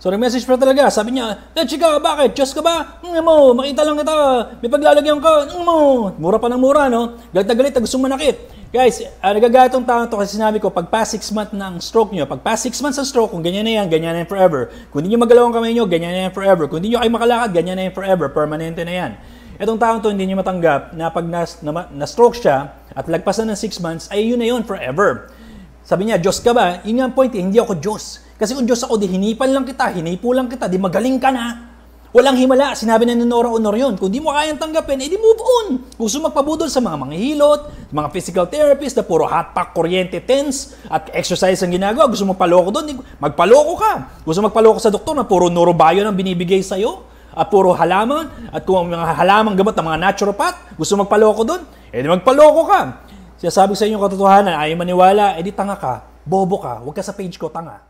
So, nag-message pa talaga. Sabi niya, chika, bakit? Diyos ka ba? Mo, makita lang kita. May paglalagyan ka. Mo. Mura pa ng mura, no? Galit na galit, gusto manakit. Guys, nagagalit tong tao to kasi sinabi ko, pag past 6 months ng stroke nyo, pag past 6 months ng stroke, kung ganyan na yan forever. Kung hindi nyo magalaw ang kamay nyo, ganyan na yan forever. Kung hindi nyo kayo makalakad, ganyan na yan forever. Permanente na yan. Itong taong to hindi nyo matanggap na pag na-stroke siya at lagpasan ng 6 months, ay yun na yun forever. Sabi niya, Diyos ka ba? Yun nga ang point, hindi ako Diyos. Kasi kung Diyos ako, di hinipan lang kita, hinipo lang kita, di magaling ka na. Walang himala, sinabi na ni Nora Honor yun. Kung di mo kayang tanggapin, edi move on. Gusto magpabudol sa mga manghihilot, mga physical therapist na puro hot pack, kuryente, tense, at exercise ang ginagawa. Gusto magpaloko doon, magpaloko ka. Gusto magpaloko sa doktor na puro neurobion ang binibigay sa'yo, at puro halaman, at kung mga halamang gamot ng mga naturopath, gusto magpaloko doon, edi magpaloko ka. Sinasabi sa inyo katotohanan, ayaw maniwala, edi tanga ka, bobo ka, huwag ka sa page ko, tanga.